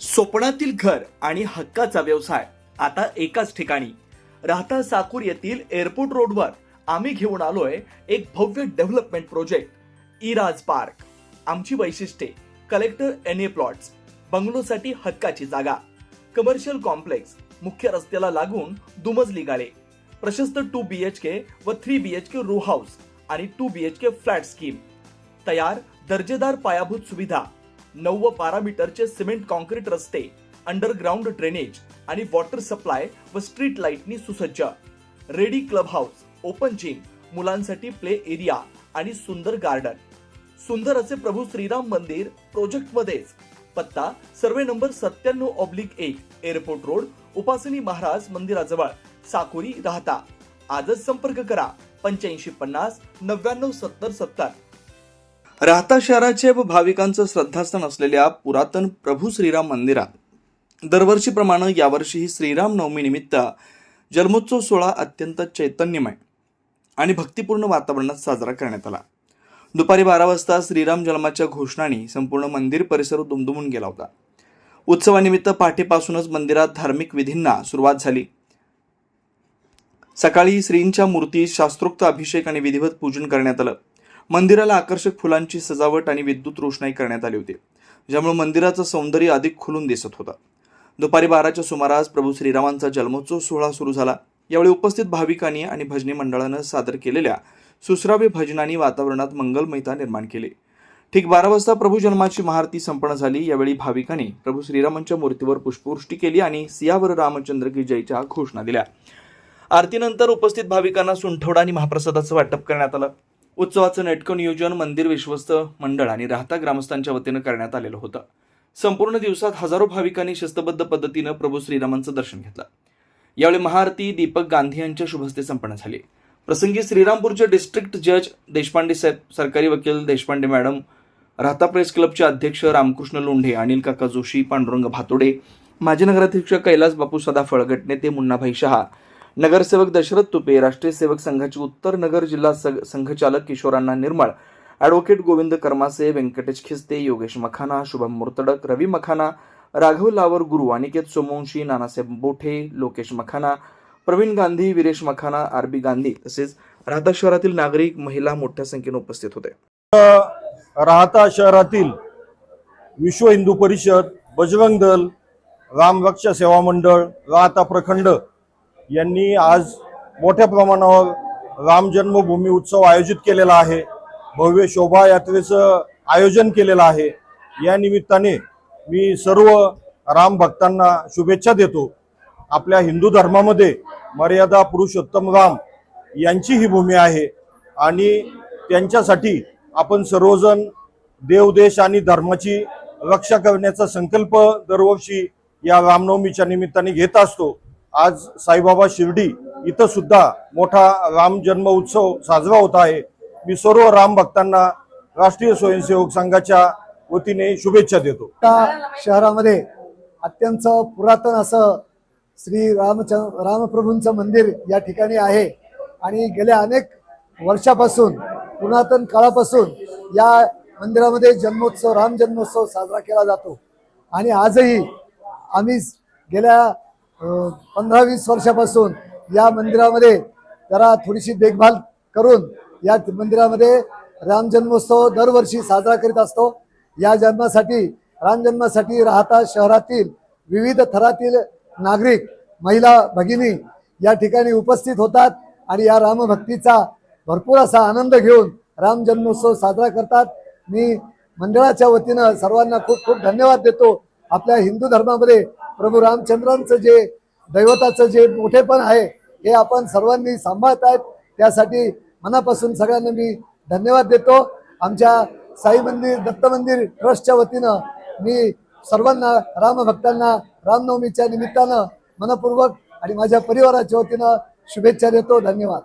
स्वप्नातील घर आणि हक्काचा व्यवसाय आता एकाच ठिकाणी. राहता साकूर येथील एअरपोर्ट रोडवर आम्ही घेऊन आलोय एक भव्य डेव्हलपमेंट प्रोजेक्ट इराज पार्क. आमची वैशिष्ट्ये: कलेक्टर एनए प्लॉट्स, बंगलोसाठी हक्काची जागा, कमर्शियल कॉम्प्लेक्स, मुख्य रस्त्याला लागून दुमजली गाळे, प्रशस्त 2 BHK व 3 BHK रो हाऊस आणि 2 BHK फ्लॅट स्कीम. तयार दर्जेदार पायाभूत सुविधा, 9 व 12 मीटरचे सिमेंट कॉन्क्रीट रस्ते, अंडरग्राउंड ड्रेनेज आणि वॉटर सप्लाय व स्ट्रीट लाईटनी सुसज्ज. Ready club house, open gym, मुलांसाठी प्ले एरिया आणि सुंदर गार्डन. सुंदर असे प्रभू श्रीराम मंदिर प्रोजेक्ट मध्येच. पत्ता: सर्वे नंबर 97/1, एअरपोर्ट रोड, उपासनी महाराज मंदिराजवळ, साकुरी, राहता. आजच संपर्क करा 8550 99 70 70. राहता शहराचे व भाविकांचं श्रद्धास्थान असलेल्या पुरातन प्रभू श्रीराम मंदिरात दरवर्षीप्रमाणे यावर्षीही श्रीराम नवमी निमित्त जन्मोत्सव सोहळा अत्यंत चैतन्यमय आणि भक्तिपूर्ण वातावरणात साजरा करण्यात आला. दुपारी 12 वाजता श्रीराम जन्माच्या घोषणांनी संपूर्ण मंदिर परिसर दुमदुमून गेला होता. उत्सवानिमित्त पहाटेपासूनच मंदिरात धार्मिक विधींना सुरुवात झाली. सकाळी श्रींच्या मूर्ती शास्त्रोक्त अभिषेक आणि विधिवत पूजन करण्यात आलं. मंदिराला आकर्षक फुलांची सजावट आणि विद्युत रोषणाई करण्यात आली होती, ज्यामुळे मंदिराचं सौंदर्य अधिक खुलून दिसत होतं. दुपारी 12च्या सुमारास प्रभू श्रीरामांचा जन्मोत्सव सोहळा सुरू झाला. यावेळी उपस्थित भाविकांनी आणि भजनी मंडळानं सादर केलेल्या सुश्राव्य भजनांनी वातावरणात मंगलमयता निर्माण केली. ठीक 12 वाजता प्रभू जन्माची महाआरती संपन्न झाली. यावेळी भाविकांनी प्रभू श्रीरामांच्या मूर्तीवर पुष्पवृष्टी केली आणि सियावर रामचंद्र की जयच्या घोषणा दिल्या. आरतीनंतर उपस्थित भाविकांना सुंठवडा आणि महाप्रसादाचं वाटप करण्यात आलं. उत्सवाचं नेटकं नियोजन मंदिर विश्वस्त मंडळ आणि राहता ग्रामस्थांच्या वतीनं करण्यात आलेलं होतं. संपूर्ण दिवसात हजारो भाविकांनी शिस्तबद्ध पद्धतीनं प्रभू श्रीरामांचं दर्शन घेतलं. यावेळी महाआरती दीपक गांधी यांच्या शुभहस्ते संपन्न झाली. प्रसंगी श्रीरामपूरचे डिस्ट्रिक्ट जज देशपांडे साहेब, सरकारी वकील देशपांडे मॅडम, राहता प्रेस क्लबचे अध्यक्ष रामकृष्ण लोंढे, अनिल काका जोशी, पांडुरंग भातोडे, माजी नगराध्यक्ष कैलास बापू सदाफळ, गटनेते मुन्नाभाई शहा, नगरसेवक दशरथ तुपे, राष्ट्रीय सेवक संघाचे उत्तर नगर जिल्हा संघचालक किशोरांना निर्मळ, ॲडव्होकेट गोविंद कर्मासे, व्यंकटेश खिस्ते, योगेश मखाना, शुभम मुर्तडक, रवी मखाना, राघव लावर गुरु, अनिकेत सोमवंशी, नानासाहेब बोठे, लोकेश मखाना, प्रवीण गांधी, वीरेश मखाना, आरबी गांधी तसेच राहता शहरातील नागरिक, महिला मोठ्या संख्येने उपस्थित होते. राहता शहरातील विश्व हिंदू परिषद, बजरंग दल, रामरक्षा सेवा मंडळ, राहता प्रखंड यांनी आज मोठ्या प्रमाणावर राम जन्मभूमी उत्सव आयोजित केलेला आहे. भव्य शोभायात्रेचं आयोजन केलेलं आहे. या निमित्ताने मी सर्व राम भक्तांना शुभेच्छा देतो. आपल्या हिंदू धर्मामध्ये मर्यादा पुरुषोत्तम राम यांची ही भूमी आहे आणि त्यांच्यासाठी आपण सर्वजण देव, देश आणि धर्माची रक्षा करण्याचा संकल्प दरवर्षी या रामनवमीच्या निमित्ताने घेत असतो. आज साईबाबा शिर्डी इथं सुद्धा मोठा राम जन्म उत्सव साजरा होत आहे. मी सर्व राम भक्तांना राष्ट्रीय स्वयंसेवक संघाच्या वतीने शुभेच्छा देतो. शहरामध्ये अत्यंत पुरातन असं श्री रामप्रभूंचं मंदिर या ठिकाणी आहे आणि गेल्या अनेक वर्षापासून, पुरातन काळापासून या मंदिरामध्ये जन्मोत्सव, राम जन्मोत्सव साजरा केला जातो. आणि आजही आम्ही गेल्या 15-20 वर्षापासून या मंदिरामध्ये जरा थोडीशी देखभाल करून या मंदिरामध्ये राम जन्मोत्सव दरवर्षी साजरा करीत असतो. या राम जन्मासाठी राहता शहरातील विविध थरातील नागरिक, महिला भगिनी या ठिकाणी उपस्थित होतात आणि या रामभक्तीचा भरपूर असा आनंद घेऊन राम जन्मोत्सव साजरा करतात. मी मंडळाच्या वतीनं सर्वांना खूप खूप धन्यवाद देतो. आपल्या हिंदू धर्मामध्ये प्रभू रामचंद्रांचं जे दैवताचं जे मोठेपण आहे हे आपण सर्वांनी सांभाळत आहेत, त्यासाठी मनापासून सगळ्यांना मी धन्यवाद देतो. आमच्या साई मंदिर, दत्त मंदिर ट्रस्टच्या वतीनं मी सर्वांना रामभक्तांना रामनवमीच्या निमित्तानं मनपूर्वक आणि माझ्या परिवाराच्या वतीनं शुभेच्छा देतो. धन्यवाद.